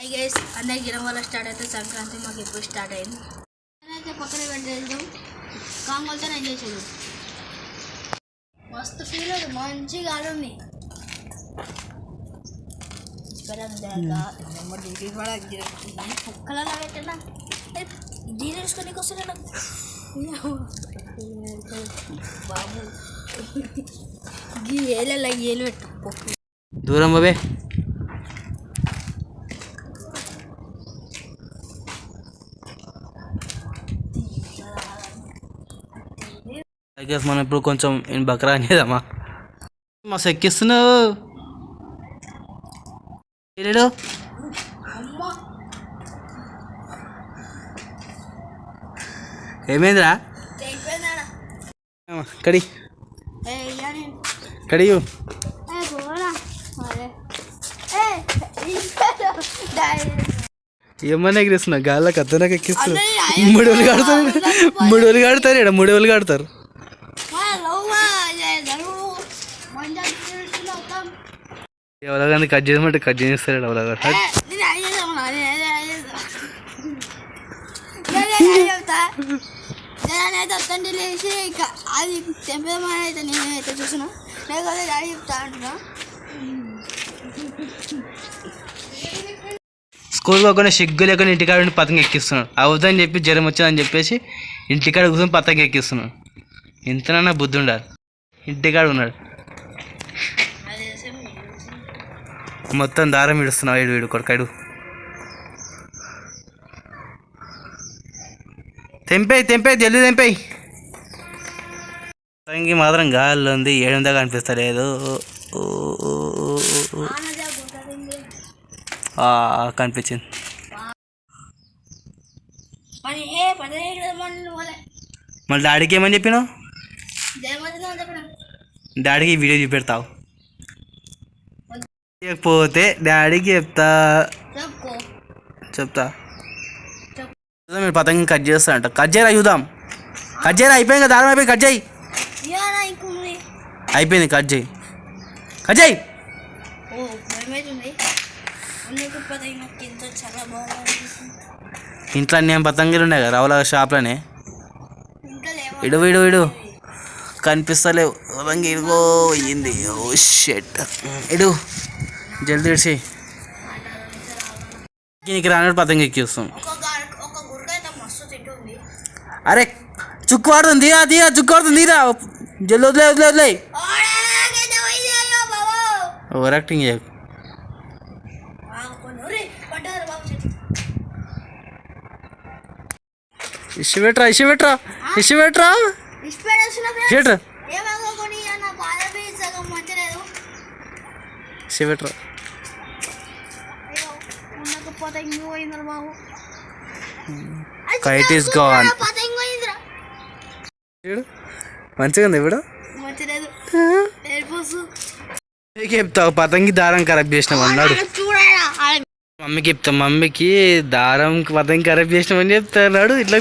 Hi guys, అందరికి జ్వరం వల్ల స్టార్ట్ అయితే సంక్రాంతి మాకు ఎప్పుడు స్టార్ట్ అయింది. అయితే పక్కన పెట్టేద్దాం, కాంగోలతో ఎంజాయ్ చేద్దాం. మస్తు ఫీల్ అవుతుంది, మంచి గాలి ఉంది. కుక్కలలో పెట్టినా దీని వేసుకొని వస్తున్నా బాబు, ఏళ్ళ ఏళ్ళు పెట్టు దూరం బాబే. మనం ఇప్పుడు కొంచెం బక్రా అనేదమ్మా. మస్తు ఎక్కిస్తున్నావు ఏమైందిరా? కడి కడి ఏమన్నా ఎగిరిస్తున్నా గాల్లోకి అద్దనాక ఎక్కిస్తున్నా. 3 వేలు కడతారు, 3 వేలు కడతారు, ఇక్కడ 3 వేలు కడతారు. ఎవరిగాని కట్ చేయమంటే కట్ చేస్తాడు. ఎవరిగా లేచి అది తెంపేమని అయితే నేనైతే చూసిన, లేకపోతే డాడీ చెప్తా అంటున్నా. స్కూల్ పోకుండా సిగ్గు లేకుండా ఇంటికాడ ఉండి పతంగ ఎక్కిస్తున్నాడు. అవుతుందని చెప్పి జ్వరం వచ్చిందని చెప్పేసి ఇంటికాడ కూర్చొని పతంగ ఎక్కిస్తున్నాడు. ఇంతనన్నా బుద్ధి ఉండాలి. ఇంటికాడ ఉన్నాడు, మొత్తం దారం ఇడుస్తున్నావు. వీడు కొడుకాడు తెంపేయి తెంపేయి జల్దీ తెంపేయి. పతంగి మాత్రం గాల్లో ఉంది, ఏడుందా కనిపిస్తలేదు. కనిపించింది. మళ్ళీ డాడీకి ఏమని చెప్పినావు? డాడీకి వీడియో చూపెడతావు. పోతే డాడీకి చెప్తా. మీరు పతంగి కట్ చేస్తా అంట. కట్ చేయరా చూద్దాం. కట్ చేయరా, అయిపోయింది కదా, దారం అయిపోయి కట్ చేయి. అయిపోయింది, కట్ చేయి, కట్ చేయి. ఇంట్లో అన్నీ పతంగిలు ఉన్నాయి కదా రావుల షాప్లోనే. ఇడు ఇడు ఇడు కనిపిస్తలేవు పతంగి. ఇదిగో అయ్యింది. ఓ షెట్, ఇడు జల్దీ ఇడిసి. నీకు రానట్టు పతంగి ఎక్కిస్తాం. అరే చుక్కు పడుతుంది, తీరా తీరా, చుక్కు పడుతుంది, తీరా. జల్ది వదిలే వదిలే వదిలే. ఓవర్ యాక్టింగ్ చేయకు. ఇష్యూ పెట్టరా, ఇష్యూ పెట్టరా, ఇష్యూ పెట్టరా, ఇష్యూ పెట్టరా. Kite is gone. మంచిగా ఉంది ఇప్పుడు. చెప్తావు పతంగి దారం ఖరాబ్ చేసినాం అన్నాడు. మమ్మీకి చెప్తాం, మమ్మీకి దారం పతంగి ఖరాబ్ చేసినామని చెప్తాడు. ఇట్లా